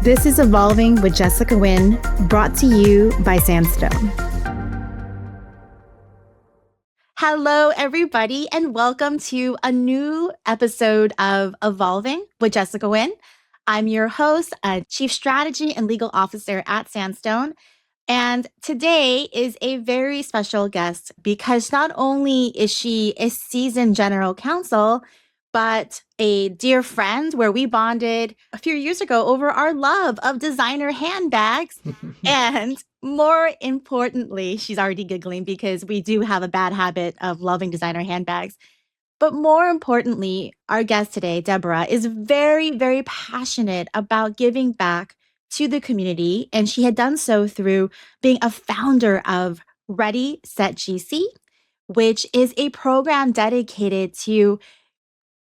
This is Evolving with Jessica Nguyen, brought to you by Sandstone. Hello, everybody, and welcome to a new episode of Evolving with Jessica Nguyen. I'm your host, Chief Strategy and Legal Officer at Sandstone. And today is a very special guest because not only is she a seasoned general counsel, but a dear friend where we bonded a few years ago over our love of designer handbags. And more importantly, she's already giggling because we do have a bad habit of loving designer handbags. But more importantly, our guest today, Deborah, is very, very passionate about giving back to the community. And she had done so through being a founder of Ready, Set, GC, which is a program dedicated to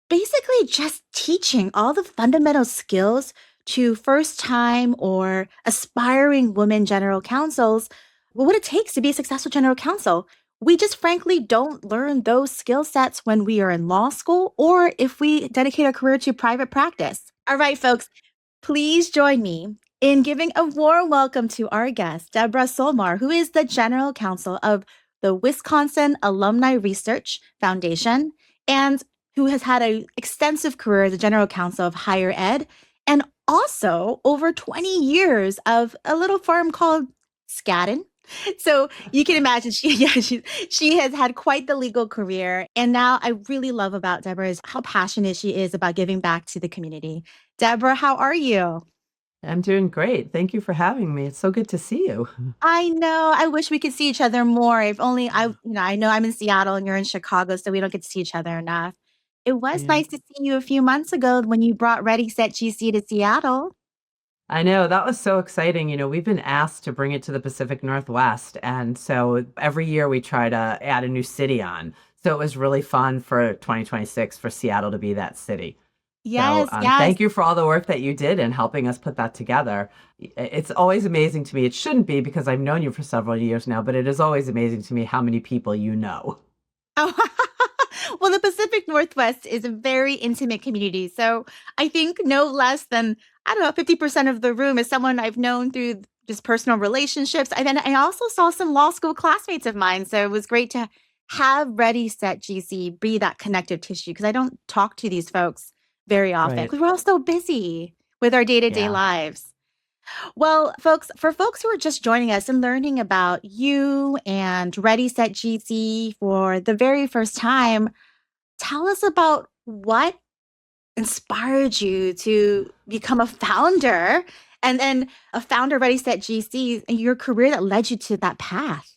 basically just teaching all the fundamental skills to first-time or aspiring women general counsels, what it takes to be a successful general counsel. We just frankly don't learn those skill sets when we are in law school or if we dedicate our career to private practice. All right, folks, please join me in giving a warm welcome to our guest, Deborah Solmor, who is the general counsel of the Wisconsin Alumni Research Foundation and who has had an extensive career as a general counsel of higher ed and also over 20 years of a little firm called Skadden. So you can imagine she has had quite the legal career. And now I really love about Deborah is how passionate she is about giving back to the community. Deborah, how are you? I'm doing great. Thank you for having me. It's so good to see you. I know. I wish we could see each other more. If only I know I'm in Seattle and you're in Chicago, so we don't get to see each other enough. It was Yeah. nice to see you a few months ago when you brought Ready, Set, GC to Seattle. I know that was so exciting. We've been asked to bring it to the Pacific Northwest. And so every year we try to add a new city on. So it was really fun for 2026 for Seattle to be that city. So Yes, yes. thank you for all the work that you did in helping us put that together. It's always amazing to me. It shouldn't be because I've known you for several years now, but it is always amazing to me how many people you know. Oh, well, the Pacific Northwest is a very intimate community. So I think no less than, I don't know, 50% of the room is someone I've known through just personal relationships. And then I also saw some law school classmates of mine. So it was great to have Ready, Set, GC be that connective tissue because I don't talk to these folks very often Right. because we're all so busy with our day-to-day Yeah. lives. Well, folks, for folks who are just joining us and learning about you and Ready, Set, GC for the very first time, tell us about what inspired you to become a founder and then a founder of Ready, Set, GC and your career that led you to that path.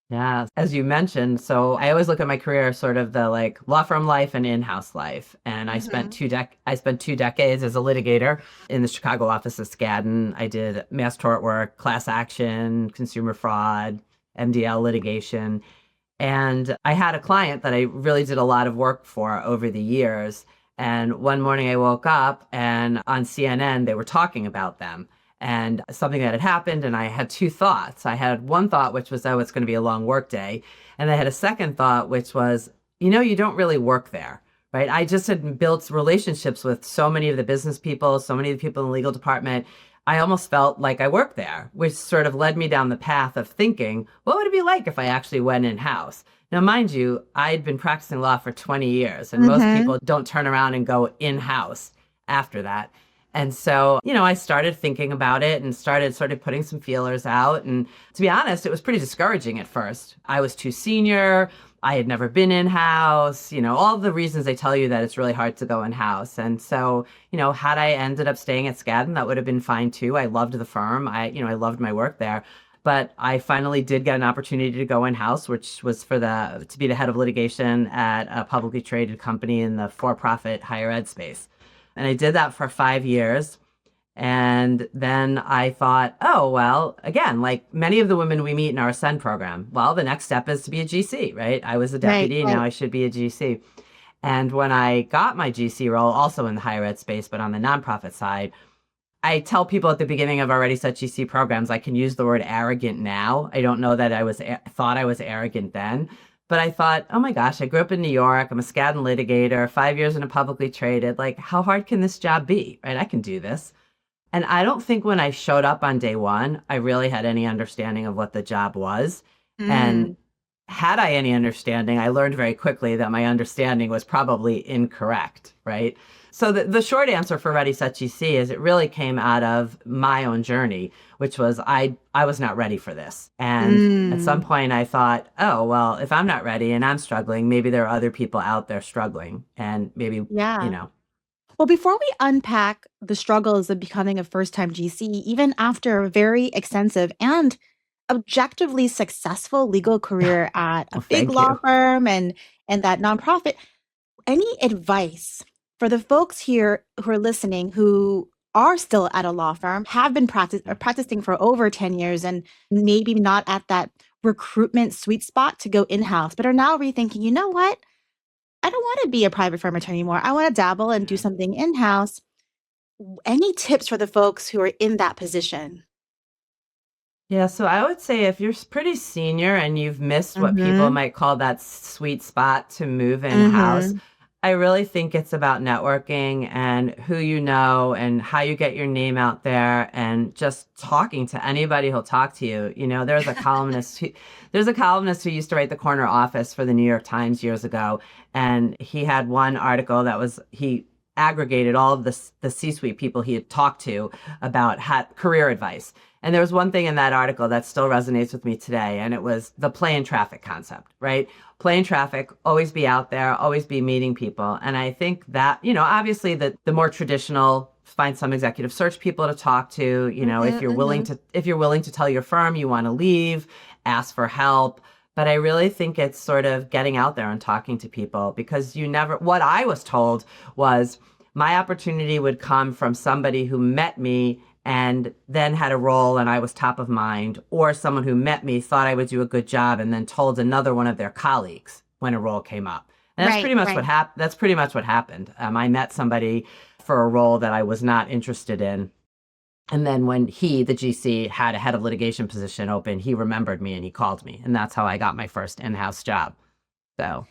Yeah, as you mentioned, so I always look at my career as sort of the like law firm life and in-house life. And Mhm. I spent 2 decades as a litigator in the Chicago office of Skadden. I did mass tort work, class action, consumer fraud, MDL litigation. And I had a client that I really did a lot of work for over the years. And one morning I woke up and on CNN they were talking about them and something that had happened. And I had two thoughts. I had one thought, which was, oh, it's going to be a long work day. And I had a second thought, which was, you don't really work there, right? I just had built relationships with so many of the business people, so many of the people in the legal department. I almost felt like I worked there, which sort of led me down the path of thinking, what would it be like if I actually went in-house? Now, mind you, I'd been practicing law for 20 years, and most Mhm. people don't turn around and go in-house after that. And so, I started thinking about it and started sort of putting some feelers out. And to be honest, it was pretty discouraging at first. I was too senior. I had never been in-house, all the reasons they tell you that it's really hard to go in-house. And so, had I ended up staying at Skadden, that would have been fine too. I loved the firm. I loved my work there. But I finally did get an opportunity to go in-house, which was to be the head of litigation at a publicly traded company in the for-profit higher ed space. And I did that for 5 years. And then I thought, oh, well, again, like many of the women we meet in our Ascend program, well, the next step is to be a GC, right? I was a Right, deputy, now right. I should be a GC. And when I got my GC role, also in the higher ed space, but on the nonprofit side, I tell people at the beginning of already such GC programs, I can use the word arrogant now. I don't know that thought I was arrogant then, but I thought, oh my gosh, I grew up in New York. I'm a Skadden litigator, 5 years in a publicly traded. Like, how hard can this job be? Right? I can do this. And I don't think when I showed up on day one, I really had any understanding of what the job was. And Mm. had I any understanding, I learned very quickly that my understanding was probably incorrect, right? So the short answer for Ready Set GC is it really came out of my own journey, which was I was not ready for this. And at some Mm. point I thought, oh, well, if I'm not ready and I'm struggling, maybe there are other people out there struggling. And maybe, you Yeah. know, Well, before we unpack the struggles of becoming a first-time GC, even after a very extensive and objectively successful legal career at a well, big thank law you. firm and that nonprofit, any advice for the folks here who are listening who are still at a law firm, have been practicing for over 10 years and maybe not at that recruitment sweet spot to go in-house, but are now rethinking, you know what? I don't want to be a private firm attorney anymore. I want to dabble and do something in-house. Any tips for the folks who are in that position? Yeah, so I would say if you're pretty senior and you've missed what people Mhm. might call that sweet spot to move in house, Mhm. I really think it's about networking and who you know and how you get your name out there and just talking to anybody who'll talk to you. You know, there's a columnist who used to write the corner office for the New York Times years ago, and he had one article that was he aggregated all of the C-suite people he had talked to about career advice. And there was one thing in that article that still resonates with me today, and it was the play in traffic concept, right? Play in traffic, always be out there, always be meeting people. And I think that, obviously the more traditional, find some executive search people to talk to, if Mhm. Mhm. if you're willing to tell your firm you want to leave, ask for help. But I really think it's sort of getting out there and talking to people because what I was told was my opportunity would come from somebody who met me and then had a role and I was top of mind, or someone who met me thought I would do a good job and then told another one of their colleagues when a role came up. And that's Right, pretty much what right. happened. That's pretty much what happened. I met somebody for a role that I was not interested in. And then when the GC, had a head of litigation position open, he remembered me and he called me. And that's how I got my first in-house job. So,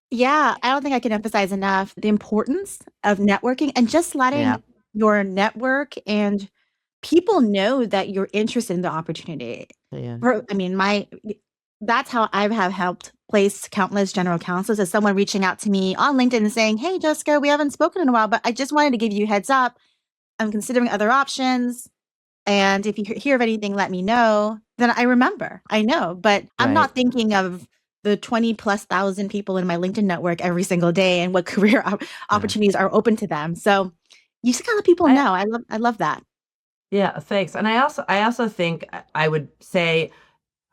Yeah, I don't think I can emphasize enough the importance of networking and just letting yeah. your network and people know that you're interested in the opportunity. Yeah. I mean, that's how I have helped place countless general counsels as someone reaching out to me on LinkedIn and saying, "Hey, Jessica, we haven't spoken in a while, but I just wanted to give you a heads up. I'm considering other options. And if you hear of anything, let me know." Then I remember, I know, but I'm Right. not thinking of the 20 plus thousand people in my LinkedIn network every single day and what career Yeah. opportunities are open to them. So you just gotta let people I, know. I love that. yeah, thanks. And I also think I would say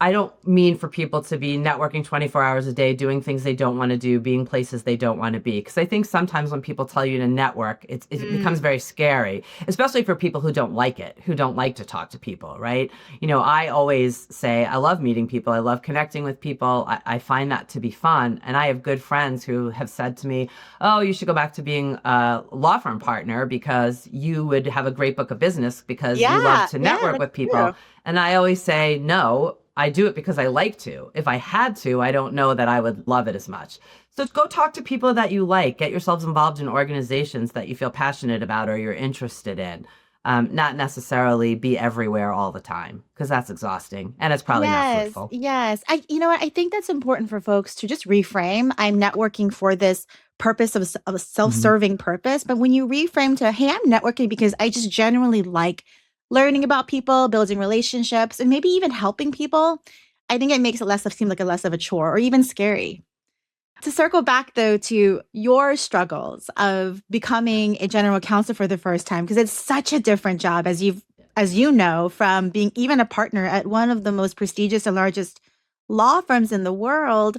I don't mean for people to be networking 24 hours a day, doing things they don't want to do, being places they don't want to be. Because I think sometimes when people tell you to network, it becomes Mm. very scary, especially for people who don't like it, who don't like to talk to people, right? I always say I love meeting people. I love connecting with people. I find that to be fun. And I have good friends who have said to me, oh, you should go back to being a law firm partner because you would have a great book of business because you love Yeah, to yeah, network that's with people. true. And I always say, no, I do it because I like to. If I had to, I don't know that I would love it as much. So go talk to people that you like. Get yourselves involved in organizations that you feel passionate about or you're interested in. Not necessarily be everywhere all the time because that's exhausting and it's probably not Yes, fruitful. yes. You know what? I think that's important for folks to just reframe. I'm networking for this purpose of a Mhm. self-serving purpose. But when you reframe to, hey, I'm networking because I just genuinely like learning about people, building relationships, and maybe even helping people, I think it makes it seem like a less of a chore or even scary. To circle back though to your struggles of becoming a general counsel for the first time, because it's such a different job as you know, from being even a partner at one of the most prestigious and largest law firms in the world.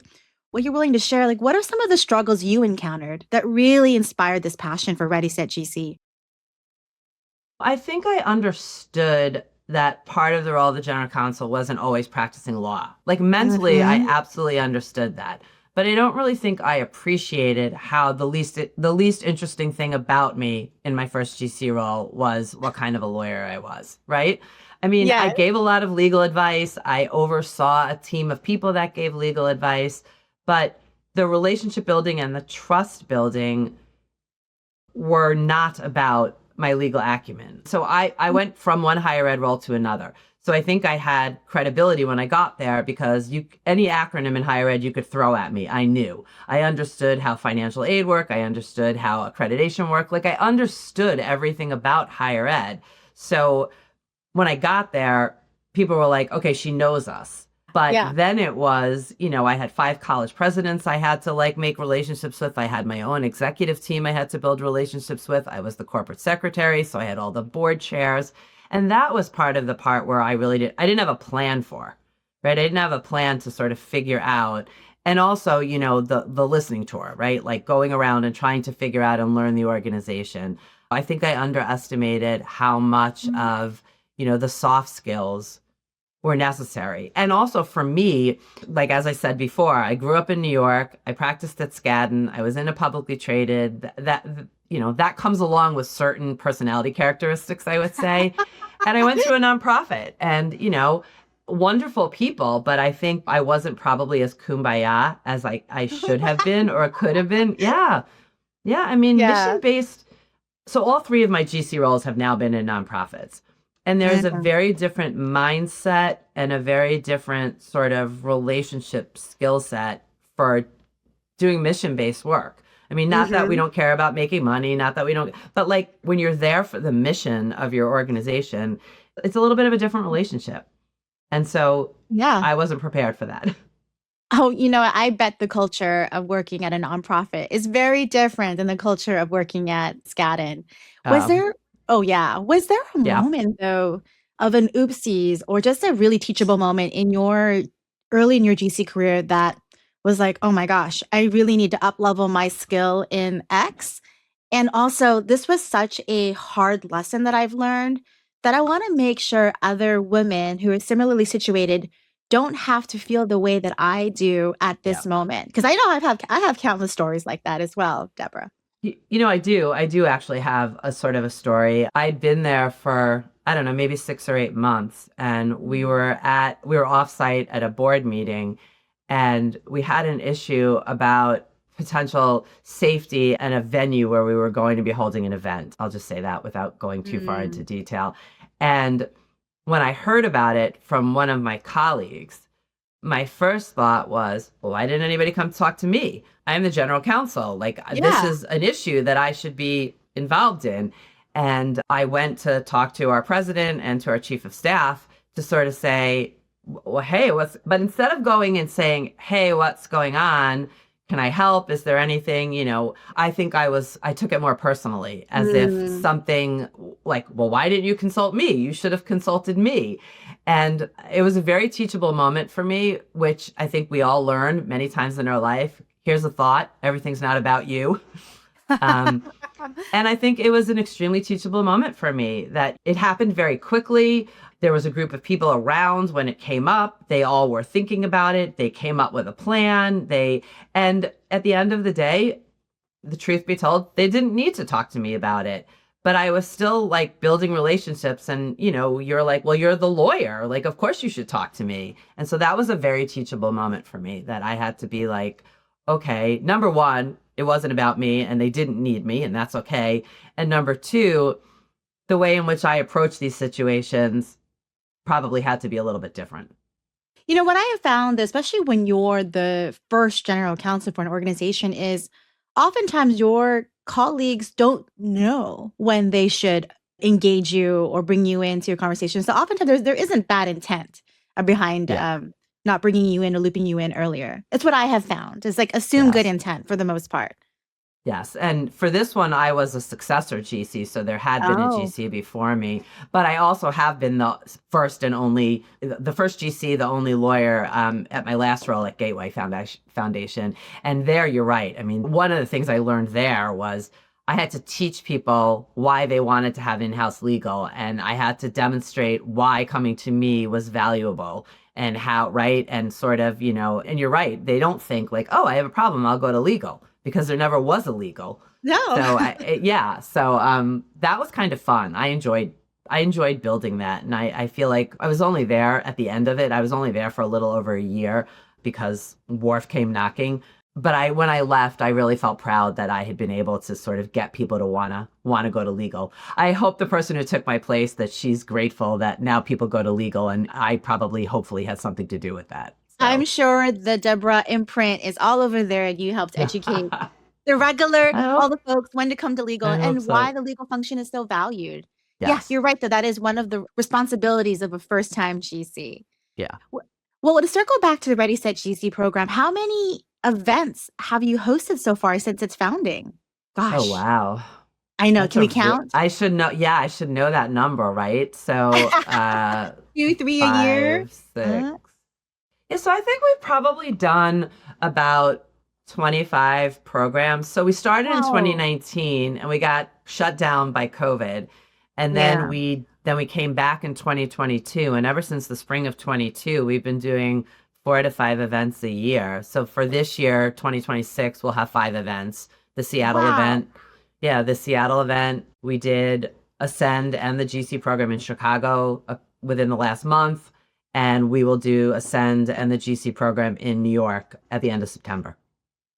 What you're willing to share, like what are some of the struggles you encountered that really inspired this passion for Ready Set GC? I think I understood that part of the role of the general counsel wasn't always practicing law. Like mentally, I Mhm. absolutely understood that. But I don't really think I appreciated how the least interesting thing about me in my first GC role was what kind of a lawyer I was, right? I mean, I Yes. gave a lot of legal advice. I oversaw a team of people that gave legal advice, but the relationship building and the trust building were not about my legal acumen. So I went from one higher ed role to another. So I think I had credibility when I got there because any acronym in higher ed you could throw at me, I knew. I understood how financial aid worked. I understood how accreditation worked. Like I understood everything about higher ed. So when I got there, people were like, okay, she knows us. But Yeah. then it was, I had 5 college presidents I had to like make relationships with. I had my own executive team I had to build relationships with. I was the corporate secretary, so I had all the board chairs. And that was part of the part where I didn't have a plan for, right? I didn't have a plan to sort of figure out. And also, the listening tour, right? Like going around and trying to figure out and learn the organization. I think I underestimated how much of, the soft skills were necessary. And also for me, like as I said before, I grew up in New York. I practiced at Skadden. I was in a publicly traded. That comes along with certain personality characteristics, I would say. And I went to a nonprofit and, wonderful people, but I think I wasn't probably as kumbaya as I should have been or could have been. Yeah. Yeah. I mean, Yeah. mission-based. So all 3 of my GC roles have now been in nonprofits. And there's a very different mindset and a very different sort of relationship skill set for doing mission-based work. I mean, not that we don't care about making money, not that we don't, but like when you're there for the mission of your organization, it's a little bit of a different relationship. And so Yeah. I wasn't prepared for that. Oh, I bet the culture of working at a nonprofit is very different than the culture of working at Skadden. Was there, oh yeah, was there a Yeah. moment though of an oopsies or just a really teachable moment early in your GC career that was like, oh my gosh, I really need to up level my skill in X? And also, this was such a hard lesson that I've learned that I want to make sure other women who are similarly situated don't have to feel the way that I do at this moment. Because I know I have countless stories like that as well, Deborah. I do. I do actually have a sort of a story. I'd been there for, I don't know, maybe 6 or 8 months. And we were offsite at a board meeting and we had an issue about potential safety and a venue where we were going to be holding an event. I'll just say that without going too far into detail. And when I heard about it from one of my colleagues, my first thought was, well, why didn't anybody come talk to me? I'm the general counsel. Like, this is an issue that I should be involved in. And I went to talk to our president and to our chief of staff to sort of say, well, hey, but instead of going and saying, hey, what's going on? Can I help? Is there anything, I think I took it more personally as if something like, well, why didn't you consult me? You should have consulted me. And it was a very teachable moment for me, which I think we all learn many times in our life. Here's a thought. Everything's not about you. And I think it was an extremely teachable moment for me that it happened very quickly. There was a group of people around when it came up. They all were thinking about it. They came up with a plan. And at the end of the day, the truth be told, they didn't need to talk to me about it. But I was still like building relationships and, you're like, well, you're the lawyer. Like, of course you should talk to me. And so that was a very teachable moment for me that I had to be like, okay, number one, it wasn't about me and they didn't need me and that's okay. And number two, the way in which I approach these situations probably had to be a little bit different. What I have found, especially when you're the first general counsel for an organization, is oftentimes your colleagues don't know when they should engage you or bring you into your conversation. So oftentimes there isn't bad intent behind not bringing you in or looping you in earlier. It's what I have found. It's like assume good intent for the most part. Yes. And for this one, I was a successor GC. So there had been a GC before me, but I also have been the first GC, the only lawyer at my last role at Gateway Foundation. And there, you're right. I mean, one of the things I learned there was I had to teach people why they wanted to have in-house legal. And I had to demonstrate why coming to me was valuable and how, right. And sort of, and you're right. They don't think like, oh, I have a problem, I'll go to legal. Because there never was a legal. No. So So that was kind of fun. I enjoyed building that. And I feel like I was only there at the end of it. I was only there for a little over a year because WARF came knocking. but when I left, I really felt proud that I had been able to sort of get people to wanna go to legal. I hope the person who took my place, that she's grateful that now people go to legal, and I probably hopefully had something to do with that. I'm So sure the Deborah imprint is all over there and you helped educate the regular, I all hope the folks when to come to legal I hope and why so. the legal function is so valued. Yeah, Yes. you're right that that is one of the responsibilities of a first-time GC. Yeah. Well, to circle back to the Ready Set GC program, how many events have you hosted so far since its founding? Oh, Gosh, wow. I know. That's Can we count? I should know. Yeah, I should know that number, right? So, 2, 3 a year? 5, 6. Yeah, so I think we've probably done about 25 programs. So we started in Wow. 2019 and we got shut down by COVID. And Yeah. then we came back in 2022. And ever since the spring of 22, we've been doing 4 to 5 events a year. So for this year, 2026, we'll have 5 events. The Seattle Wow. event. Yeah, the Seattle event. We did Ascend and the GC program in Chicago within the last month, and we will do Ascend and the GC program in New York at the end of September.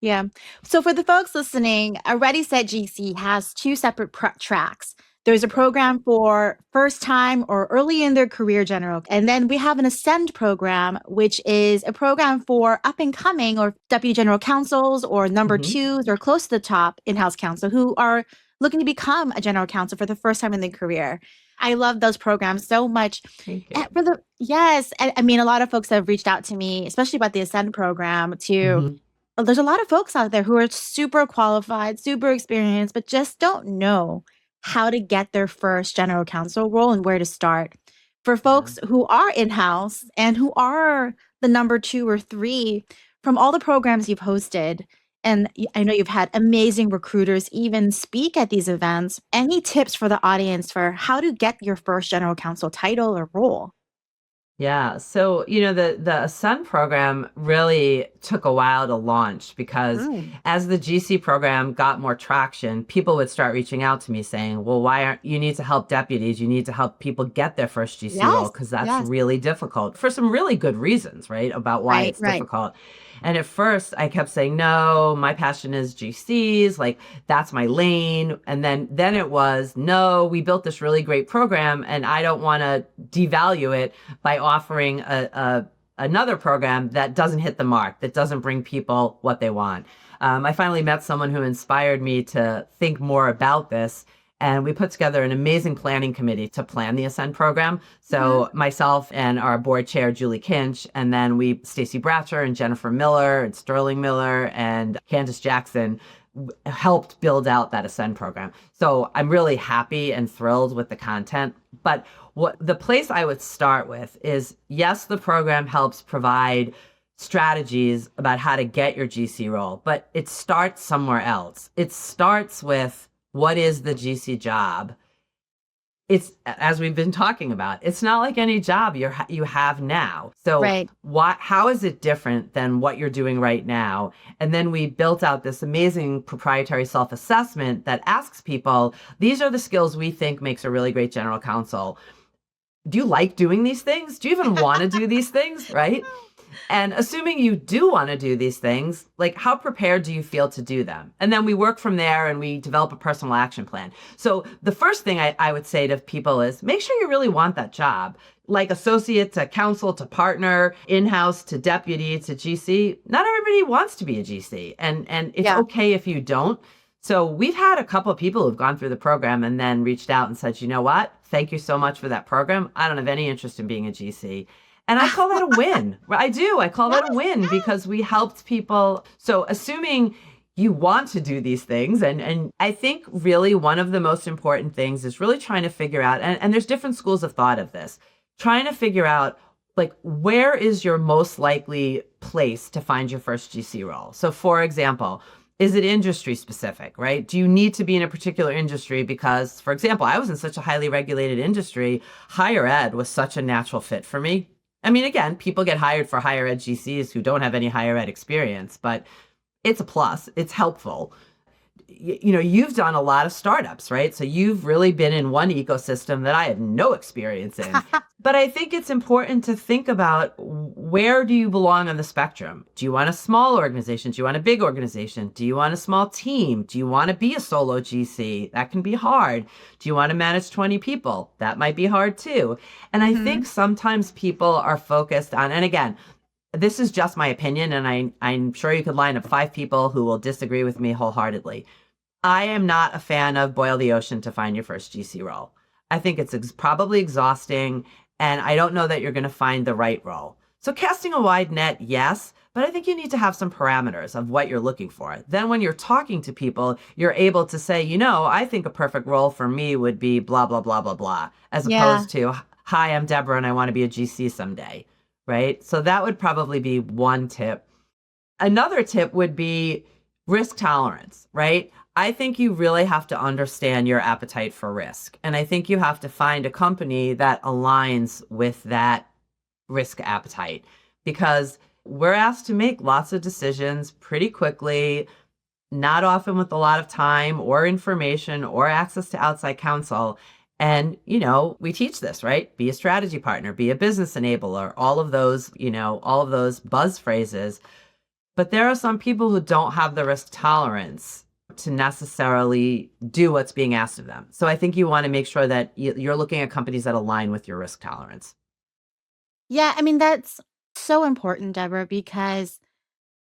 Yeah. So for the folks listening, a Ready Set GC has two separate tracks. There's a program for first time or early in their career general. And then we have an Ascend program, which is a program for up and coming or deputy general counsels or number Hmm. twos or close to the top in-house counsel who are looking to become a general counsel for the first time in their career. I love those programs so much. Thank you. And for the yes, I mean a lot of folks have reached out to me, especially about the Ascend program to Hmm. there's a lot of folks out there who are super qualified, super experienced, but just don't know how to get their first general counsel role and where to start. For Yeah. folks who are in-house and who are the number 2 or 3 from all the programs you've hosted, and I know you've had amazing recruiters even speak at these events, any tips for the audience for how to get your first general counsel title or role? Yeah. So, the Sun program really took a while to launch because Mm. as the GC program got more traction, people would start reaching out to me saying, well, why aren't you need to help deputies? You need to help people get their first GC role Yes, because that's yes. really difficult for some really good reasons, right? About why Right, it's right. difficult. And at first I kept saying, no, my passion is GCs. Like that's my lane. And then it was, no, we built this really great program and I don't want to devalue it by offering another program that doesn't hit the mark, that doesn't bring people what they want. I finally met someone who inspired me to think more about this. And we put together an amazing planning committee to plan the Ascend program. Mhm. So myself and our board chair, Julie Kinch, and then Stacy Bratcher and Jennifer Miller and Sterling Miller and Candace Jackson helped build out that Ascend program. So I'm really happy and thrilled with the content. But what the place I would start with is, yes, the program helps provide strategies about how to get your GC role, but it starts somewhere else. It starts with what is the GC job? It's, as we've been talking about, it's not like any job you have now. So Right. how is it different than what you're doing right now? And then we built out this amazing proprietary self-assessment that asks people, these are the skills we think makes a really great general counsel. Do you like doing these things? Do you even want to do these things? Right. And assuming you do want to do these things, like how prepared do you feel to do them? And then we work from there and we develop a personal action plan. So the first thing I would say to people is make sure you really want that job. Like associate to counsel to partner, in-house to deputy to GC. Not everybody wants to be a GC, and it's Yeah. okay if you don't. So we've had a couple of people who've gone through the program and then reached out and said, you know what? Thank you so much for that program. I don't have any interest in being a GC. And I call that a win. I do. I call Yes, that a win yes. because we helped people. So assuming you want to do these things, and I think really one of the most important things is really trying to figure out, and there's different schools of thought of this, trying to figure out like where is your most likely place to find your first GC role. So for example, is it industry specific, right? Do you need to be in a particular industry? Because, for example, I was in such a highly regulated industry, higher ed was such a natural fit for me. I mean, again, people get hired for higher ed GCs who don't have any higher ed experience, but it's a plus. It's helpful. You've done a lot of startups, right? So you've really been in one ecosystem that I had no experience in. But I think it's important to think about, where do you belong on the spectrum? Do you want a small organization? Do you want a big organization? Do you want a small team? Do you want to be a solo GC? That can be hard. Do you want to manage 20 people? That might be hard too. And I think sometimes people are focused on, and again, this is just my opinion, and I'm sure you could line up 5 people who will disagree with me wholeheartedly. I am not a fan of boil the ocean to find your first GC role. I think it's probably exhausting, and I don't know that you're going to find the right role. So casting a wide net, yes, but I think you need to have some parameters of what you're looking for. Then when you're talking to people, you're able to say, I think a perfect role for me would be blah, blah, blah, blah, blah, as opposed to, hi, I'm Deborah and I want to be a GC someday, right? So that would probably be one tip. Another tip would be risk tolerance, right? I think you really have to understand your appetite for risk. And I think you have to find a company that aligns with that risk appetite, because we're asked to make lots of decisions pretty quickly, not often with a lot of time or information or access to outside counsel. And, we teach this, right? Be a strategy partner, be a business enabler, all of those buzz phrases. But there are some people who don't have the risk tolerance to necessarily do what's being asked of them. So I think you want to make sure that you're looking at companies that align with your risk tolerance. Yeah, I mean, that's so important, Deborah, because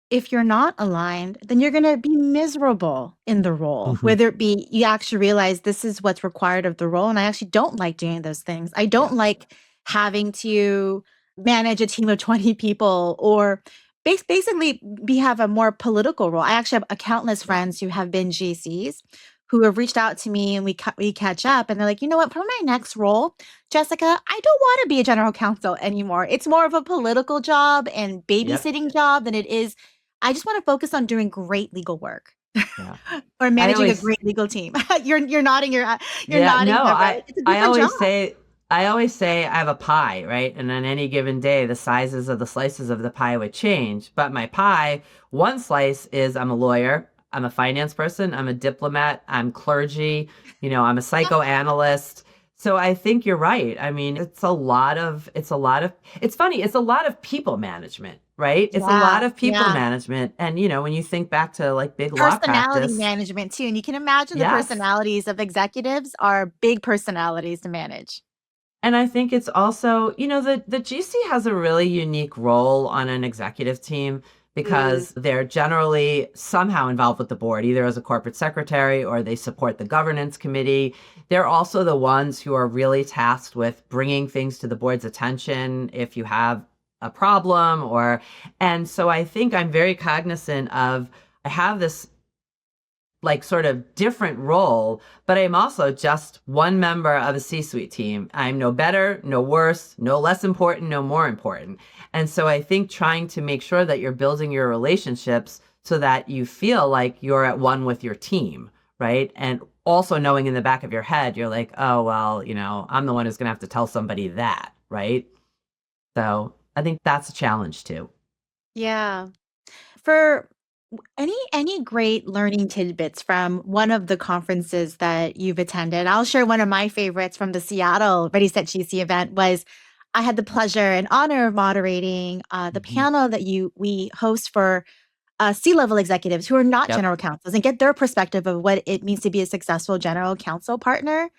if you're not aligned, then you're going to be miserable in the role, whether it be you actually realize this is what's required of the role. And I actually don't like doing those things. I don't like having to manage a team of 20 people, or basically we have a more political role. I actually have countless friends who have been GCs who have reached out to me, and we catch up, and they're like, you know what, for my next role, Jessica, I don't want to be a general counsel anymore. It's more of a political job and babysitting job than it is. I just want to focus on doing great legal work. Yeah. Or managing a great legal team. You're nodding you're Yeah, nodding, no, Deborah. It's a I different always job. say, I have a pie, right? And on any given day, the sizes of the slices of the pie would change. But my pie, one slice is I'm a lawyer, I'm a finance person, I'm a diplomat, I'm clergy, I'm a psychoanalyst. So I think you're right. I mean, it's funny, it's a lot of people management, right? It's a lot of people management. And, when you think back to like big law Personality practice. management too. And you can imagine the Yes. personalities of executives are big personalities to manage. And I think it's also, the GC has a really unique role on an executive team, because they're generally somehow involved with the board, either as a corporate secretary or they support the governance committee. They're also the ones who are really tasked with bringing things to the board's attention if you have a problem, and so I think I'm very cognizant of, I have this like sort of different role, but I'm also just one member of a C-suite team. I'm no better, no worse, no less important, no more important. And so I think trying to make sure that you're building your relationships so that you feel like you're at one with your team, right? And also knowing in the back of your head, you're like, oh, well, I'm the one who's going to have to tell somebody that, right? So I think that's a challenge too. Yeah. For any great learning tidbits from one of the conferences that you've attended? I'll share one of my favorites from the Seattle Ready Set GC event. Was I had the pleasure and honor of moderating the panel that we host for C-level executives who are not general counsels, and get their perspective of what it means to be a successful general counsel partner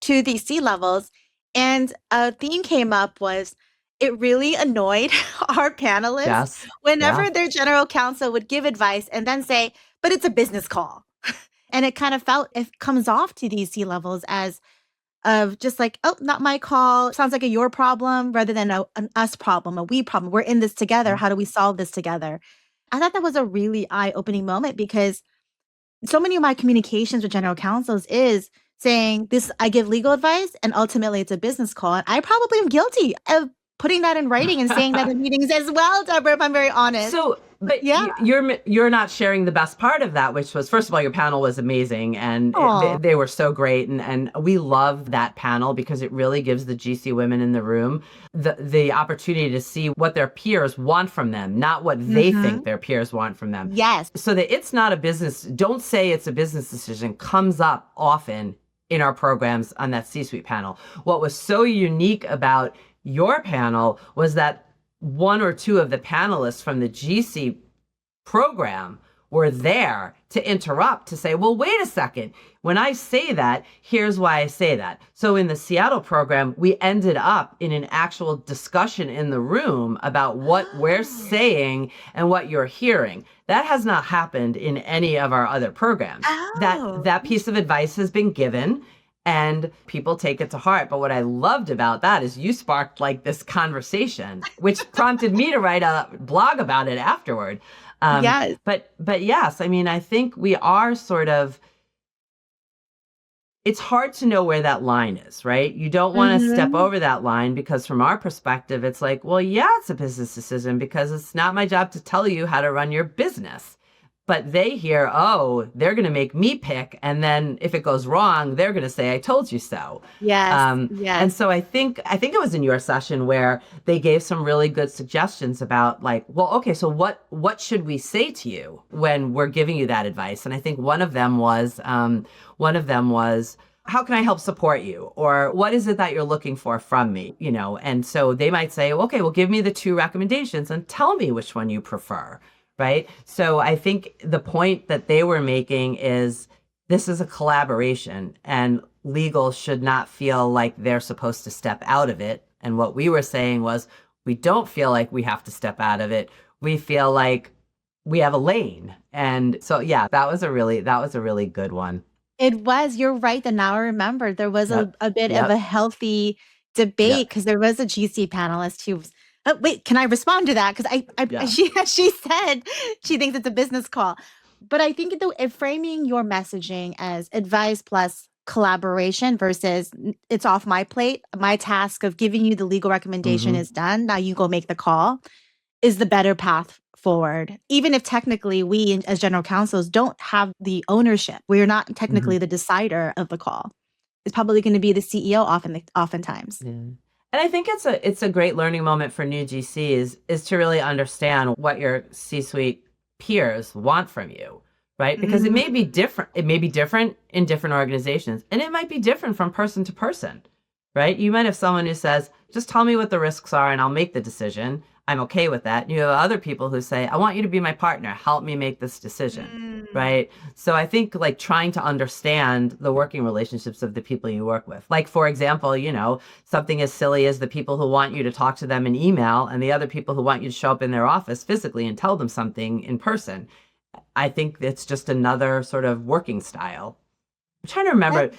to these C-levels. And a theme came up was, it really annoyed our panelists whenever their general counsel would give advice and then say, but it's a business call. And it kind of it comes off to these C-levels as of just like, oh, not my call. Sounds like a your problem rather than an us problem, a we problem. We're in this together. How do we solve this together? I thought that was a really eye-opening moment, because so many of my communications with general counsels is saying this, I give legal advice and ultimately it's a business call. And I probably am guilty of putting that in writing and saying that in meetings as well, Deborah, if I'm very honest. So, but you're not sharing the best part of that, which was, first of all, your panel was amazing, and they were so great, and we love that panel because it really gives the GC women in the room the opportunity to see what their peers want from them, not what they think their peers want from them. Yes. So that it's not a business, don't say it's a business decision, comes up often in our programs on that C-suite panel. What was so unique about your panel was that one or two of the panelists from the GC program were there to interrupt, to say, well, wait a second. When I say that, here's why I say that. So in the Seattle program, we ended up in an actual discussion in the room about what we're saying and what you're hearing. That has not happened in any of our other programs. That piece of advice has been given and people take it to heart. But what I loved about that is you sparked like this conversation, which prompted me to write a blog about it afterward. Yes. But yes, I mean, I think we are sort of, it's hard to know where that line is, right? You don't want to step over that line because from our perspective, it's like, well, yeah, it's a business decision because it's not my job to tell you how to run your business. But they hear, oh, they're going to make me pick. And then if it goes wrong, they're going to say, I told you so. Yes. Yes. And so I think it was in your session where they gave some really good suggestions about like, well, okay, so what should we say to you when we're giving you that advice? And I think one of them was, how can I help support you? Or what is it that you're looking for from me? You know, and so they might say, okay, well, give me the two recommendations and tell me which one you prefer. Right. So I think the point that they were making is this is a collaboration and legal should not feel like they're supposed to step out of it. And what we were saying was we don't feel like we have to step out of it. We feel like we have a lane. And so, yeah, that was a really good one. It was. You're right. And now I remember there was a bit of a healthy debate because there was a GC panelist who was, oh, wait, can I respond to that? Because she said she thinks it's a business call. But I think framing your messaging as advice plus collaboration versus it's off my plate, my task of giving you the legal recommendation is done. Now you go make the call is the better path forward. Even if technically we as general counsels don't have the ownership. We are not technically the decider of the call. It's probably going to be the CEO oftentimes. Yeah. And I think it's a great learning moment for new GCs is to really understand what your C-suite peers want from you, right? Because it may be different. It may be different in different organizations, and it might be different from person to person, right? You might have someone who says, just tell me what the risks are and I'll make the decision. I'm okay with that. And you have other people who say, I want you to be my partner. Help me make this decision, right? So I think like trying to understand the working relationships of the people you work with. Like, for example, you know, something as silly as the people who want you to talk to them in email and the other people who want you to show up in their office physically and tell them something in person. I think it's just another sort of working style. I'm trying to remember.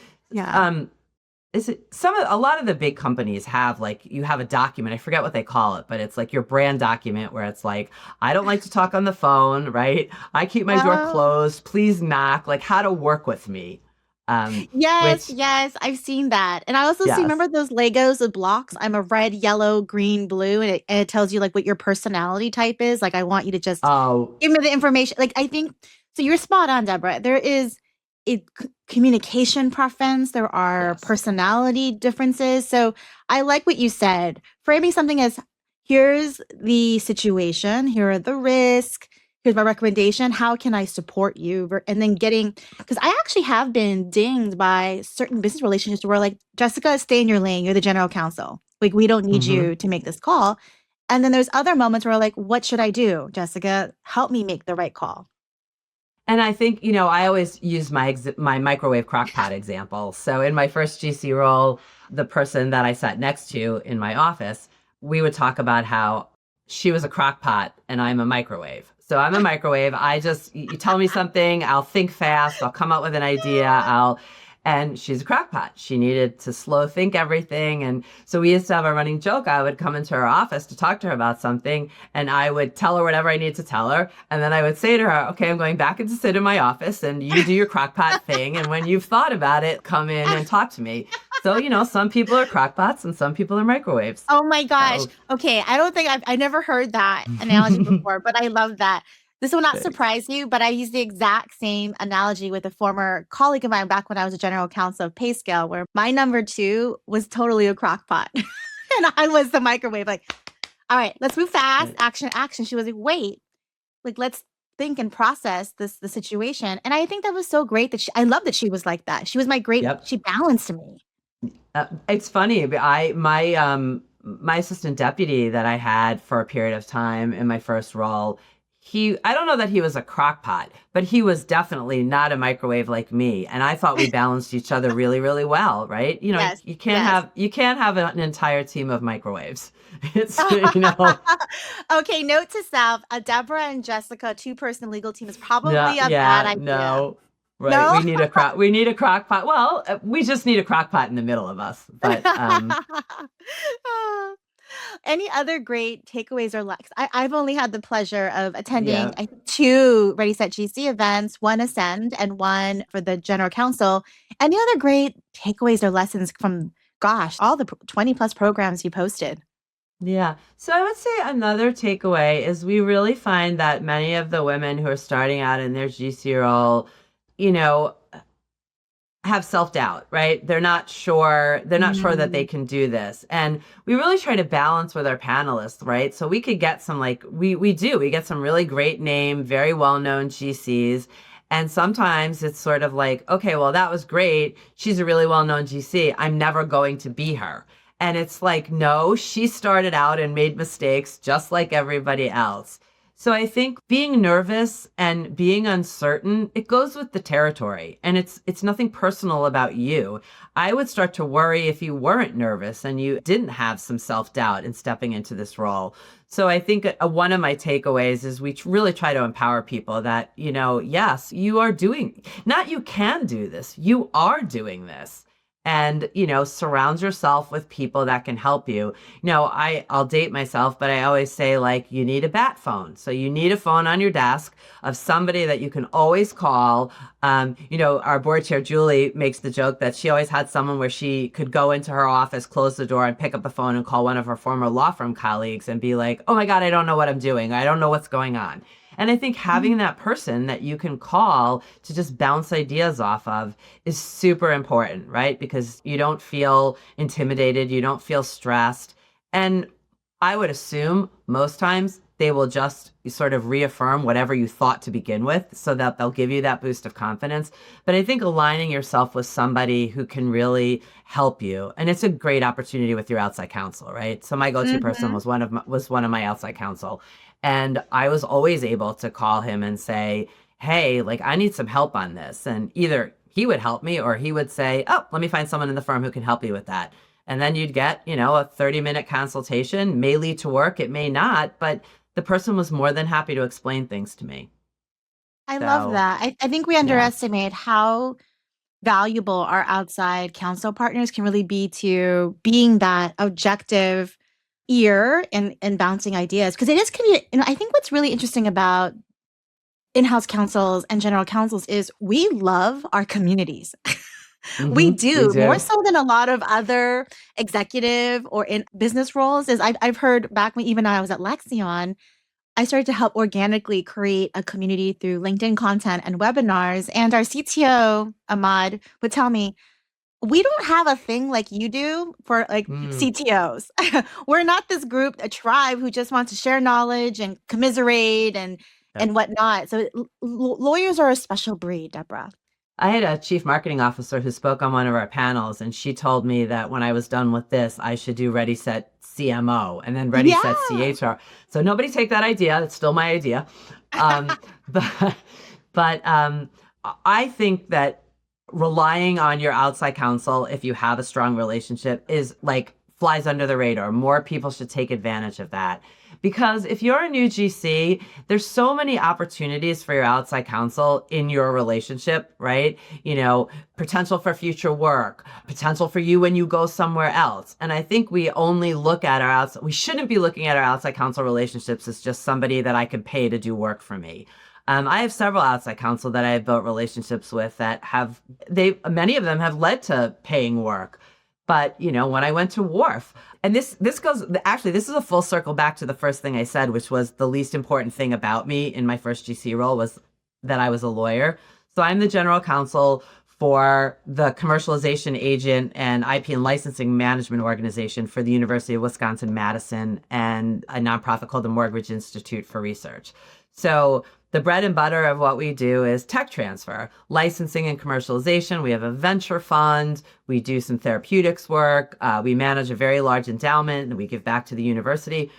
A lot of the big companies have like, you have a document, I forget what they call it, but it's like your brand document where it's like, I don't like to talk on the phone, right? I keep my door closed, please knock, like how to work with me. Yes, I've seen that. And I also see, remember those Legos of blocks? I'm a red, yellow, green, blue, and it tells you like what your personality type is. Like, I want you to just give me the information. Like, I think, so you're spot on, Deborah. There is communication preference. There are personality differences. So I like what you said. Framing something as, here's the situation, here are the risks, here's my recommendation, how can I support you? And then because I actually have been dinged by certain business relationships where like, Jessica, stay in your lane, you're the general counsel. Like, we don't need you to make this call. And then there's other moments where like, what should I do? Jessica, help me make the right call. And I think, you know, I always use my microwave crockpot example. So in my first GC role, the person that I sat next to in my office, we would talk about how she was a crockpot and I'm a microwave. So I'm a microwave. You tell me something, I'll think fast, I'll come up with an idea, and she's a crockpot. She needed to slow think everything. And so we used to have a running joke. I would come into her office to talk to her about something and I would tell her whatever I needed to tell her. And then I would say to her, okay, I'm going back to sit in my office and you do your crockpot thing. And when you've thought about it, come in and talk to me. So, you know, some people are crockpots and some people are microwaves. Oh my gosh. So, okay. I don't think I never heard that analogy before, but I love that. This will not surprise you, but I use the exact same analogy with a former colleague of mine back when I was a general counsel of PayScale, where my number 2 was totally a crockpot. And I was the microwave, like, all right, let's move fast, action. She was like, wait, like, let's think and process the situation. And I think that was so great that I love that she was like that. She was my great, she balanced me. It's funny. my assistant deputy that I had for a period of time in my first role, I don't know that he was a crock pot, but he was definitely not a microwave like me. And I thought we balanced each other really, really well, right? Yes, You can't yes. have an entire team of microwaves. It's. Okay, note to self, Deborah and Jessica, two-person legal team is No, probably a bad yeah, idea. no. Right. No? We need a crock pot. Well, we just need a crock pot in the middle of us. But Any other great takeaways or lessons? I've only had the pleasure of attending yeah. I think, two Ready Set GC events, one Ascend and one for the General Counsel. Any other great takeaways or lessons from, gosh, all the 20 plus programs you posted? Yeah. So I would say another takeaway is we really find that many of the women who are starting out in their GC role, you know, have self-doubt, right? They're not sure that they Mm. can do this. And we really try to balance with our panelists, right? So we could get some we get some really great name, very well-known GCs. And sometimes it's sort of like, okay, well, that was great. She's a really well-known GC. I'm never going to be her. And it's like, no, she started out and made mistakes just like everybody else. So I think being nervous and being uncertain, it goes with the territory, and it's nothing personal about you. I would start to worry if you weren't nervous and you didn't have some self-doubt in stepping into this role. So I think one of my takeaways is we really try to empower people that, yes, you are doing, not you can do this, you are doing this. And, surround yourself with people that can help you. I'll date myself, but I always say, like, you need a bat phone. So you need a phone on your desk of somebody that you can always call. Our board chair, Julie, makes the joke that she always had someone where she could go into her office, close the door, and pick up the phone and call one of her former law firm colleagues and be like, oh my God, I don't know what I'm doing. I don't know what's going on. And I think having that person that you can call to just bounce ideas off of is super important, right? Because you don't feel intimidated, you don't feel stressed. And I would assume most times they will just sort of reaffirm whatever you thought to begin with so that they'll give you that boost of confidence. But I think aligning yourself with somebody who can really help you, and it's a great opportunity with your outside counsel, right? So my go-to person Mhm. was one of my outside counsel. And I was always able to call him and say, hey, like, I need some help on this. And either he would help me or he would say, oh, let me find someone in the firm who can help you with that. And then you'd get, a 30-minute consultation, may lead to work, it may not, but the person was more than happy to explain things to me. I love So, that. I think we yeah. underestimate how valuable our outside counsel partners can really be to being that objective ear and bouncing ideas. Because it is community. I think what's really interesting about in-house counsels and general counsels is we love our communities. We We do more do. so than a lot of other executive or in business roles. Is I've heard back when even I was at Lexion, I started to help organically create a community through LinkedIn content and webinars. And our CTO, Ahmad, would tell me, we don't have a thing like you do for like Mm. CTOs. We're not this group, a tribe who just wants to share knowledge and commiserate and whatnot. So lawyers are a special breed, Deborah. I had a chief marketing officer who spoke on one of our panels, and she told me that when I was done with this, I should do Ready Set CMO and then Ready Set Yeah. CHR. So nobody take that idea. That's still my idea. Um, but but I think that relying on your outside counsel, if you have a strong relationship, is like flies under the radar. More people should take advantage of that. Because if you're a new GC, there's so many opportunities for your outside counsel in your relationship, right? Potential for future work, potential for you when you go somewhere else. And I think we shouldn't be looking at our outside counsel relationships as just somebody that I can pay to do work for me. I have several outside counsel that I have built relationships with that many of them have led to paying work. But, when I went to WARF, and this is a full circle back to the first thing I said, which was the least important thing about me in my first GC role was that I was a lawyer. So I'm the general counsel for the commercialization agent and IP and licensing management organization for the University of Wisconsin-Madison and a nonprofit called the Mortgage Institute for Research. So The bread and butter of what we do is tech transfer, licensing and commercialization. We have a venture fund. We do some therapeutics work. We manage a very large endowment and we give back to the university.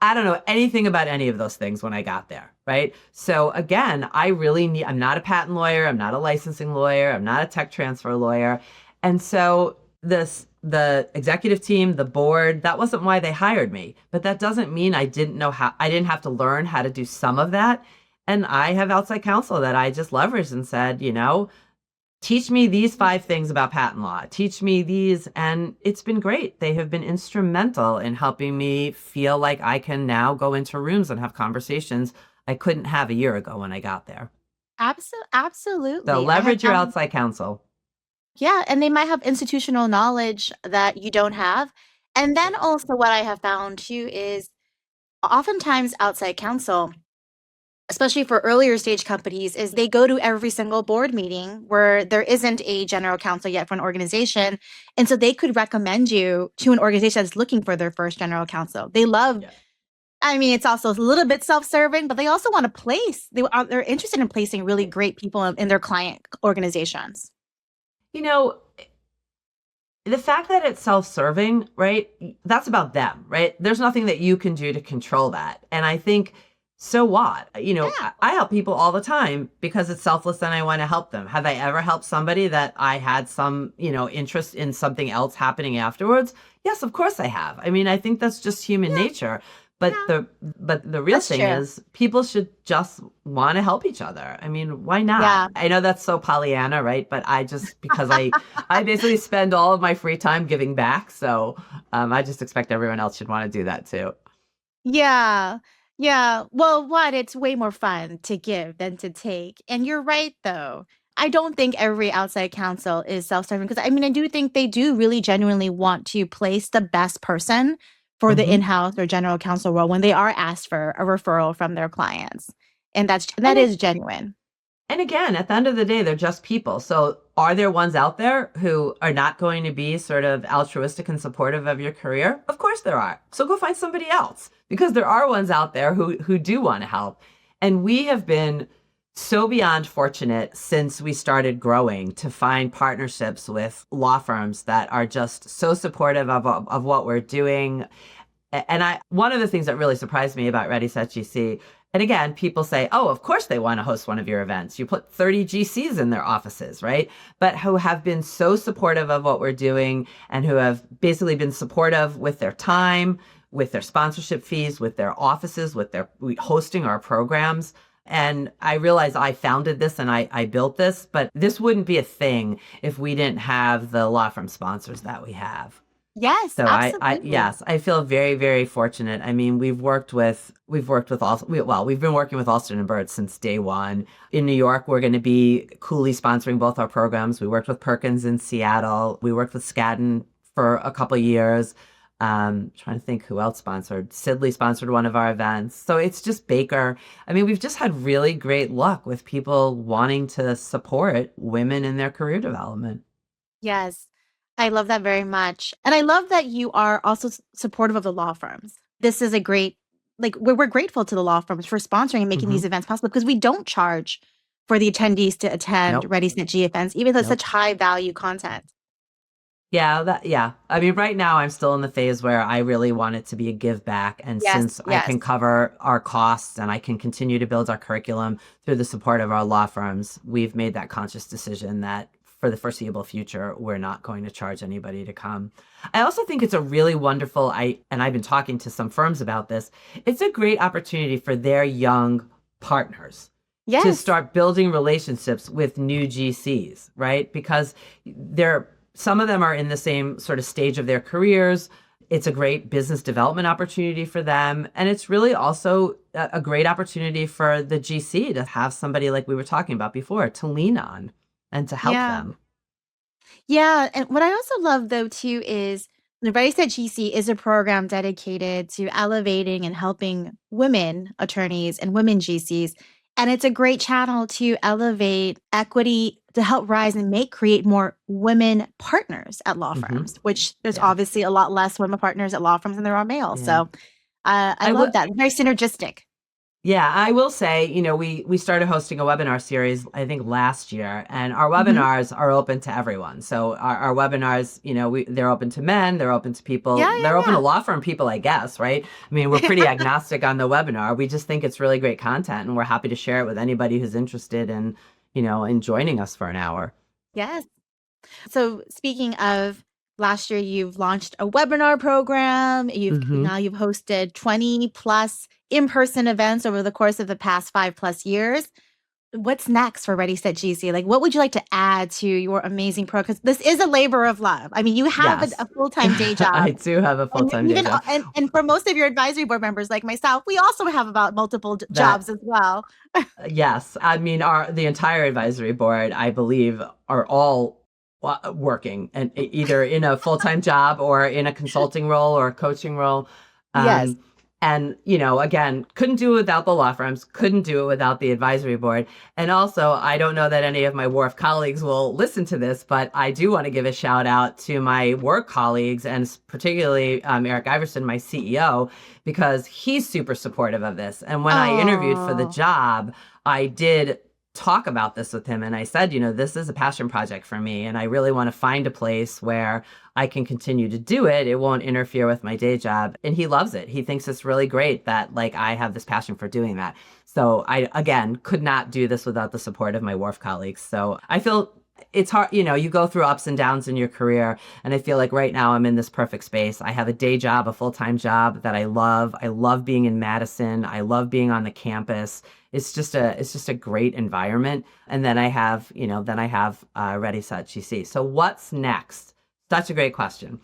I don't know anything about any of those things when I got there, right? So again, I'm not a patent lawyer. I'm not a licensing lawyer. I'm not a tech transfer lawyer. And so the executive team, the board, that wasn't why they hired me. But that doesn't mean I didn't have to learn how to do some of that. And I have outside counsel that I just leveraged and said, teach me these 5 things about patent law. Teach me these. And it's been great. They have been instrumental in helping me feel like I can now go into rooms and have conversations I couldn't have a year ago when I got there. Absolutely. So leverage your outside counsel. Yeah, and they might have institutional knowledge that you don't have. And then also what I have found too is oftentimes outside counsel, especially for earlier stage companies, is they go to every single board meeting where there isn't a general counsel yet for an organization. And so they could recommend you to an organization that's looking for their first general counsel. They love, Yeah. I mean, it's also a little bit self-serving, but they also want to place, they're interested in placing really great people in their client organizations. The fact that it's self-serving, right? That's about them, right? There's nothing that you can do to control that. And I think, so what? Yeah. I help people all the time because it's selfless and I want to help them. Have I ever helped somebody that I had some, interest in something else happening afterwards? Yes, of course I have. I mean, I think that's just human nature. But the real That's thing true. is people should just want to help each other. I mean, why not? Yeah. I know that's so Pollyanna, right? But because I basically spend all of my free time giving back. So I just expect everyone else should want to do that too. Yeah. Yeah. Well, it's way more fun to give than to take. And you're right, though. I don't think every outside counsel is self-serving because I mean, I do think they do really genuinely want to place the best person for the in-house or general counsel role when they are asked for a referral from their clients. And that is genuine. And again, at the end of the day, they're just people. So are there ones out there who are not going to be sort of altruistic and supportive of your career? Of course there are. So go find somebody else because there are ones out there who do want to help. And we have been so beyond fortunate since we started growing to find partnerships with law firms that are just so supportive of what we're doing. And one of the things that really surprised me about Ready Set GC, and again, people say, oh, of course they want to host one of your events. You put 30 GCs in their offices, right? But who have been so supportive of what we're doing and who have basically been supportive with their time, with their sponsorship fees, with their offices, with their hosting our programs. And I realize I founded this and I built this, but this wouldn't be a thing if we didn't have the law firm sponsors that we have. Yes, So absolutely. I feel very, very fortunate. I mean, we've been working with Alston and Bird since day one. In New York, we're going to be coolly sponsoring both our programs. We worked with Perkins in Seattle. We worked with Skadden for a couple of years. Trying to think who else sponsored. Sidley sponsored one of our events. So it's just Baker. I mean, we've just had really great luck with people wanting to support women in their career development. Yes. I love that very much. And I love that you are also supportive of the law firms. This is a great, we're grateful to the law firms for sponsoring and making these events possible because we don't charge for the attendees to attend Ready Set G events, even though it's such high value content. Yeah. I mean, right now I'm still in the phase where I really want it to be a give back. And since I can cover our costs and I can continue to build our curriculum through the support of our law firms, we've made that conscious decision that for the foreseeable future, we're not going to charge anybody to come. I also think it's a really wonderful, and I've been talking to some firms about this, it's a great opportunity for their young partners to start building relationships with new GCs, right? Because some of them are in the same sort of stage of their careers. It's a great business development opportunity for them. And it's really also a great opportunity for the GC to have somebody like we were talking about before to lean on and to help them. Yeah. And what I also love though too is the Ready Set GC is a program dedicated to elevating and helping women attorneys and women GCs. And it's a great channel to elevate equity, to help rise and create more women partners at law firms, which there's obviously a lot less women partners at law firms than there are male. So I love that. Very synergistic. Yeah, I will say, we started hosting a webinar series, I think last year, and our Hmm. webinars are open to everyone. So our webinars, they're open to men, they're open to people, Yeah, they're open to yeah, law firm people, I guess, right? I mean, we're pretty yeah. agnostic on the webinar. We just think it's really great content, and we're happy to share it with anybody who's interested in joining us for an hour. Yes. So speaking of last year, you've launched a webinar program. Hmm. You've hosted 20 plus in-person events over the course of the past 5+ years. What's next for Ready Set GC? Like, what would you like to add to your amazing program? Because this is a labor of love. I mean, you have a Yes, full-time day job, I do have a and full-time day even job. and for most of your advisory board members, like myself, we also have about multiple That jobs as well. Yes, I mean the entire advisory board, I believe, are all working and either in a full-time job or in a consulting role or a coaching role. Yes. Um, and again, couldn't do it without the law firms, couldn't do it without the advisory board. And also, I don't know that any of my WARF colleagues will listen to this, but I do want to give a shout out to my work colleagues and particularly Eric Iverson, my CEO, because he's super supportive of this. And when I interviewed for the Oh, job, I did talk about this with him and I said, this is a passion project for me and I really want to find a place where I can continue to do it. It won't interfere with my day job. And he loves it. He thinks it's really great that like I have this passion for doing that. So I again could not do this without the support of my WARF colleagues. So I feel it's hard, you go through ups and downs in your career. And I feel like right now I'm in this perfect space. I have a day job, a full-time job that I love. I love being in Madison. I love being on the campus. It's just a great environment. And then I have Ready Set GC. So what's next? Such a great question.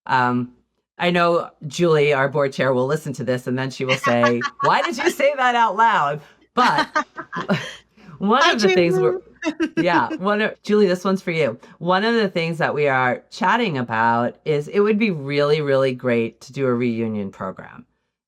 Um, I know Julie, our board chair, will listen to this and then she will say, "Why did you say that out loud?" But one hi, of the things Julie. we're yeah, Julie, this one's for you. One of the things that we are chatting about is it would be really, really great to do a reunion program.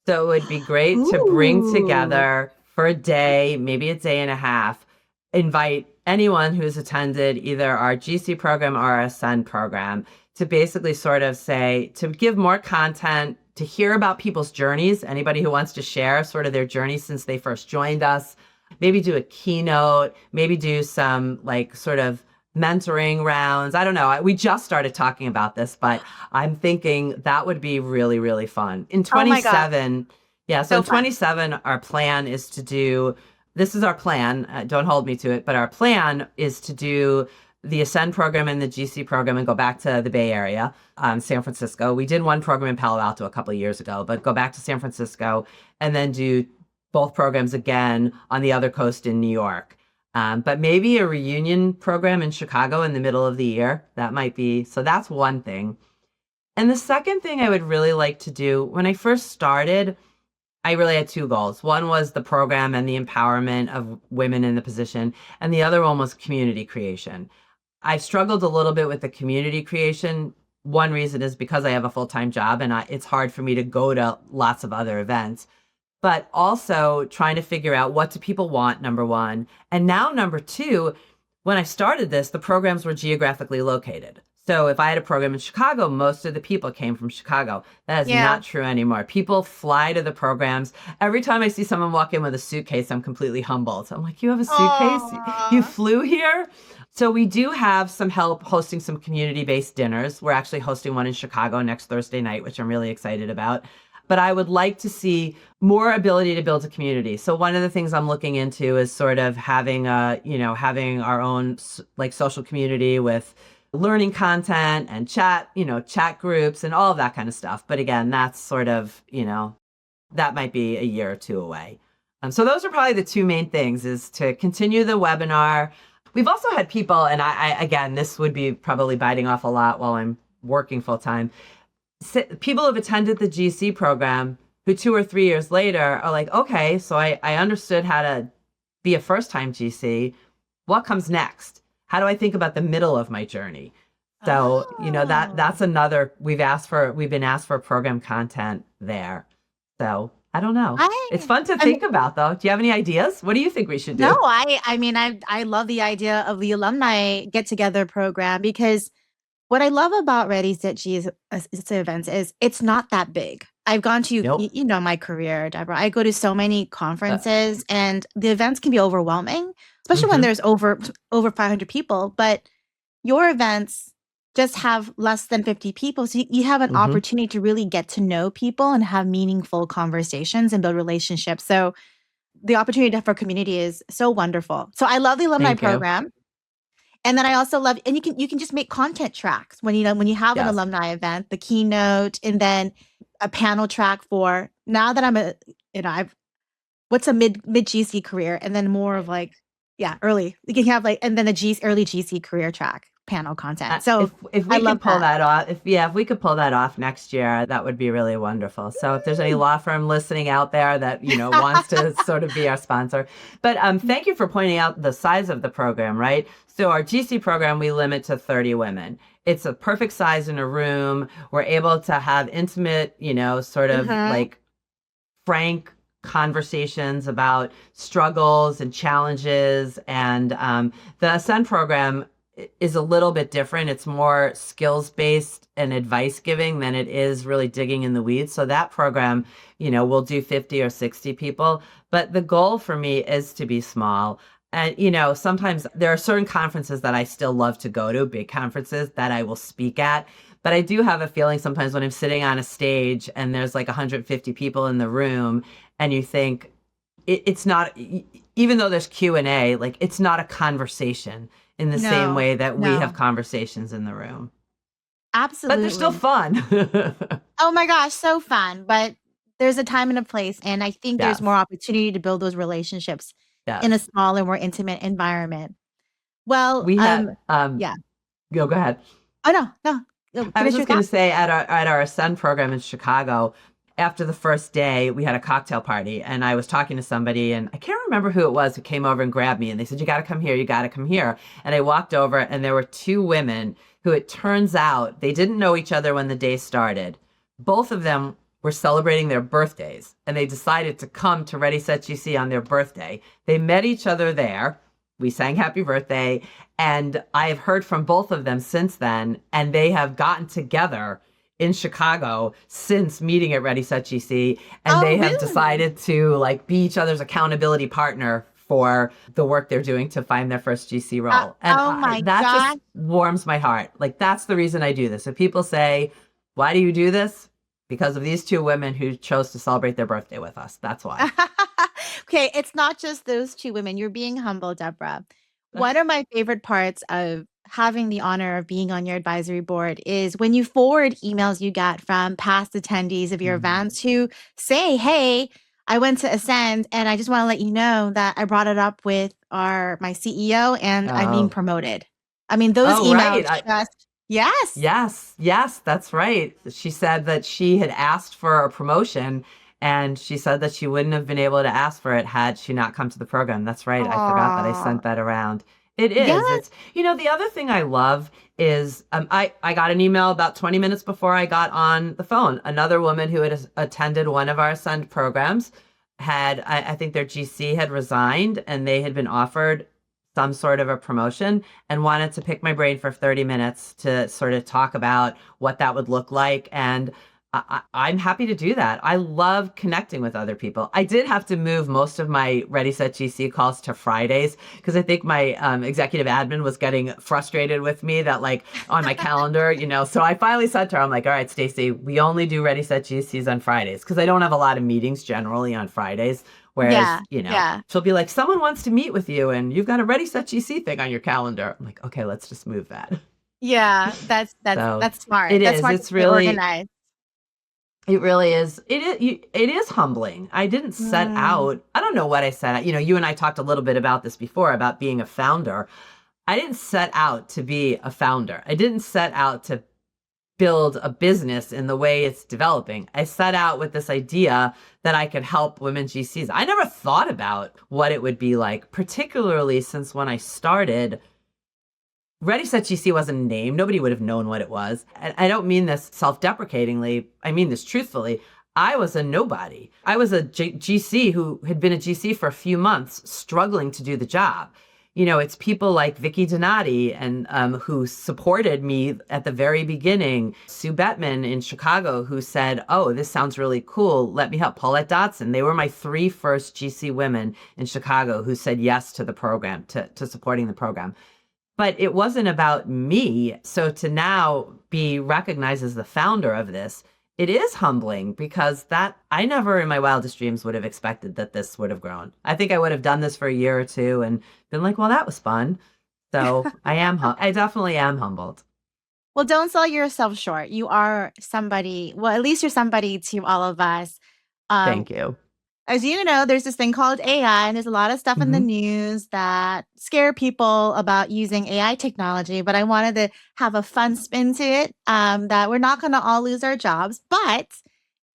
So it would be great to bring Ooh. together for a day, maybe a day and a half, invite anyone who's attended either our GC program or our Ascend program to basically sort of say, to give more content, to hear about people's journeys, anybody who wants to share sort of their journey since they first joined us, maybe do a keynote, maybe do some like sort of mentoring rounds. I don't know. We just started talking about this, but I'm thinking that would be really, really fun. In Oh my God. 27, yeah, so So in fun. 27, our plan is to do this is our plan. Don't hold me to it, but our plan is to do the Ascend program and the GC program and go back to the Bay Area, San Francisco. We did one program in Palo Alto a couple of years ago, but go back to San Francisco and then do both programs again on the other coast in New York. But maybe a reunion program in Chicago in the middle of the year. That might be, so that's one thing. And the second thing I would really like to do, when I first started, I really had two goals. One was the program and the empowerment of women in the position, and the other one was community creation. I've struggled a little bit with the community creation. One reason is because I have a full-time job and it's hard for me to go to lots of other events, but also trying to figure out what do people want, number one. And now, number two, when I started this, the programs were geographically located. So if I had a program in Chicago, most of the people came from Chicago. That is Yeah. not true anymore. People fly to the programs. Every time I see someone walk in with a suitcase, I'm completely humbled. I'm like, you have a suitcase? You Oh. flew here? So we do have some help hosting some community-based dinners. We're actually hosting one in Chicago next Thursday night, which I'm really excited about. But I would like to see more ability to build a community. So one of the things I'm looking into is sort of having having our own like social community with learning content and chat groups and all of that kind of stuff. But again, that's sort of, that might be a year or two away. So those are probably the two main things is to continue the webinar. We've also had people, and again, this would be probably biting off a lot while I'm working full time. People have attended the GC program who 2 or 3 years later are like, okay, so I understood how to be a first time GC. What comes next? How do I think about the middle of my journey? So, Oh. that's another we've been asked for program content there. So I don't know. It's I fun to I mean, think about though. Do you have any ideas? What do you think we should no, do? I mean, I love the idea of the alumni get together program because What I love about Ready Set G's events is it's not that big. I've gone to, Nope. my career, Deborah. I go to so many Uh, conferences and the events can be overwhelming, especially when mhm. there's over 500 people. But your events just have less than 50 people. So you have an Mhm. opportunity to really get to know people and have meaningful conversations and build relationships. So the opportunity for community is so wonderful. So I love the alumni Thank you. program. And then I also love, and you can just make content tracks when when you have an Yes. alumni event, the keynote, and then a panel track for now that I'm I've what's a mid GC career, and then more of like early. You can have like and then a early GC career track panel content. So If I we love could pull that. that off, if we could pull that off next year, that would be really wonderful. So if there's any law firm listening out there that wants to sort of be our sponsor, but thank you for pointing out the size of the program. Right, so our GC program we limit to 30 women. It's a perfect size in a room. We're able to have intimate, sort of Mhm. like frank conversations about struggles and challenges. And the Ascend program is a little bit different. It's more skills based and advice giving than it is really digging in the weeds. So that program, we'll do 50 or 60 people. But the goal for me is to be small. And, sometimes there are certain conferences that I still love to go to, big conferences that I will speak at. But I do have a feeling sometimes when I'm sitting on a stage and there's like 150 people in the room and you think it's not, even though there's Q&A, like it's not a conversation in the same No, way that we have no, conversations in the room. But they're still absolutely. fun. Oh my gosh, so fun. But there's a time and a place. And I think there's more Yes. opportunity to build those relationships in a Yes. smaller, more intimate environment. Well, We had, yeah. go ahead. Oh, no, no. No, I was finish your just going thought. to say at our Ascend program in Chicago, after the first day, we had a cocktail party, and I was talking to somebody, and I can't remember who it was who came over and grabbed me, and they said, "You got to come here, you got to come here." And I walked over, and there were two women who, it turns out, they didn't know each other when the day started. Both of them were celebrating their birthdays, and they decided to come to Ready Set GC on their birthday. They met each other there. We sang happy birthday. And I have heard from both of them since then, and they have gotten together in Chicago since meeting at Ready Set GC, and Oh, they have really? decided to like be each other's accountability partner for the work they're doing to find their first GC role. And Oh my that gosh. just warms my heart. Like that's the reason I do this. If people say, "Why do you do this?" Because of these two women who chose to celebrate their birthday with us. That's why. Okay, it's not just those two women. You're being humble, Deborah. One of my favorite parts of having the honor of being on your advisory board is when you forward emails you get from past attendees of your Mm. events who say, "Hey, I went to Ascend and I just want to let you know that I brought it up with my CEO and I'm being Oh, promoted." I mean, those oh, emails right. just yes. Yes, yes, that's right. She said that she had asked for a promotion and she said that she wouldn't have been able to ask for it had she not come to the program. That's right. I forgot that I Aw. sent that around. It Yeah. is. It's, the other thing I love is I got an email about 20 minutes before I got on the phone. Another woman who had attended one of our Ascend programs I think their GC had resigned and they had been offered some sort of a promotion and wanted to pick my brain for 30 minutes to sort of talk about what that would look like. And I'm happy to do that. I love connecting with other people. I did have to move most of my Ready Set GC calls to Fridays because I think my executive admin was getting frustrated with me that like on my calendar, So I finally said to her, I'm like, "All right, Stacey, we only do Ready Set GCs on Fridays because I don't have a lot of meetings generally on Fridays." Whereas, Yeah. Yeah. she'll be like, "Someone wants to meet with you and you've got a Ready Set GC thing on your calendar." I'm like, "Okay, let's just move that." Yeah, So that's smart. it That's is. smart to It's stay really, organized. it really is. It is humbling. I didn't set Mm, out. I don't know what I set out. You and I talked a little bit about this before about being a founder. I didn't set out to be a founder. I didn't set out to build a business in the way it's developing. I set out with this idea that I could help women GCs. I never thought about what it would be like, particularly since when I started, Ready Set GC wasn't a name. Nobody would have known what it was. And I don't mean this self-deprecatingly. I mean this truthfully. I was a nobody. I was a GC who had been a GC for a few months, struggling to do the job. it's people like Vicky Donati and who supported me at the very beginning. Sue Bettman in Chicago, who said, "Oh, this sounds really cool. Let me help." Paulette Dotson. They were my 3 first GC women in Chicago who said yes to the program, to supporting the program. But it wasn't about me. So to now be recognized as the founder of this, it is humbling, because that I never in my wildest dreams would have expected that this would have grown. I think I would have done this for a year or two and been like, well, that was fun. So I definitely am humbled. Well, don't sell yourself short. You are somebody, well, at least you're somebody to all of us. Thank you. As you know, there's this thing called AI, and there's a lot of stuff in the news that scare people about using AI technology. But I wanted to have a fun spin to it, that we're not going to all lose our jobs. But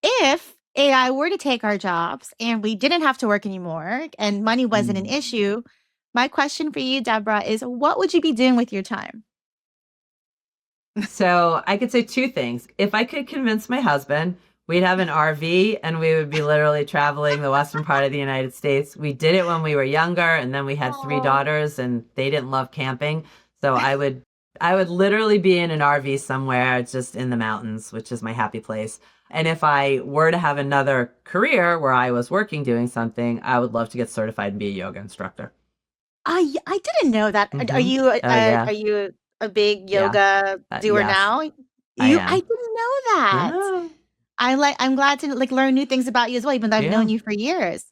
if AI were to take our jobs and we didn't have to work anymore and money wasn't an issue, my question for you, Deborah, is what would you be doing with your time? So I could say 2 things. If I could convince my husband, we'd have an RV and we would be literally traveling the western part of the United States. We did it when we were younger, and then we had 3 daughters and they didn't love camping. So I would literally be in an RV somewhere just in the mountains, which is my happy place. And if I were to have another career where I was working doing something, I would love to get certified and be a yoga instructor. I didn't know that. Are you yeah. are you a big yoga doer yes, now? I didn't know that. I'm glad to learn new things about you as well, even though I've known you for years.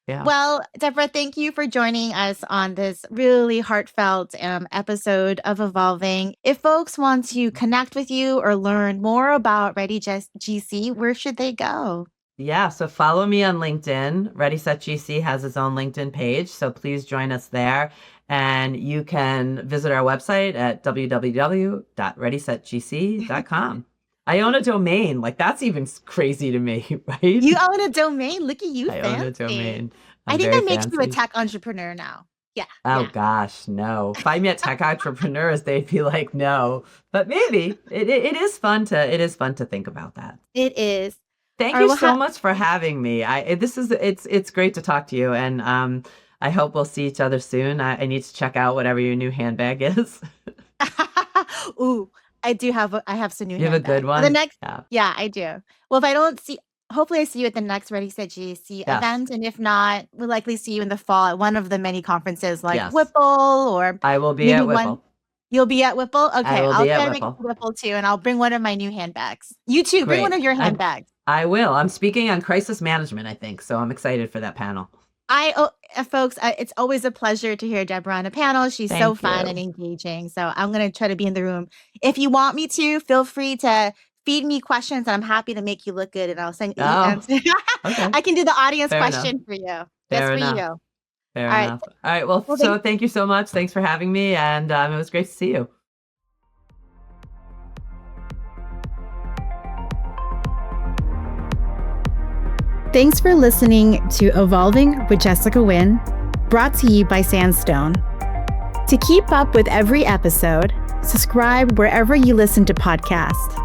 Yeah. Well, Deborah, thank you for joining us on this really heartfelt episode of Evolving. If folks want to connect with you or learn more about Ready GC, where should they go? Yeah, so follow me on LinkedIn. Ready Set GC has its own LinkedIn page, so please join us there. And you can visit our website at www.readysetgc.com. I own a domain. That's even crazy to me, right? You own a domain? Look at you, I fancy. own a domain. I think that makes you a tech entrepreneur now. Yeah. Oh, gosh, no. If I met tech entrepreneurs, they'd be like, no. But maybe. It is fun to think about that. It is. Thank you so much for having me. It's great to talk to you, and I hope we'll see each other soon. I need to check out whatever your new handbag is. Ooh, I have some new handbags. You have a good one? Yeah, I do. Well, if I don't see, hopefully I see you at the next Ready Set GC event, and if not, we'll likely see you in the fall at one of the many conferences like Whipple, or I will be at Whipple. You'll be at Whipple? Okay, I'll try to make Whipple too, and I'll bring one of my new handbags. You too, bring one of your handbags. I will. I'm speaking on crisis management, I think, so I'm excited for that panel. Folks, it's always a pleasure to hear Deborah on a panel. She's so fun and engaging. So I'm going to try to be in the room. If you want me to, feel free to feed me questions, and I'm happy to make you look good, and I'll send you answers. Okay. I can do the audience question for you. Fair enough. All right. Well, so thank you so much. Thanks for having me, and it was great to see you. Thanks for listening to Evolving with Jessica Nguyen, brought to you by Sandstone. To keep up with every episode, subscribe wherever you listen to podcasts.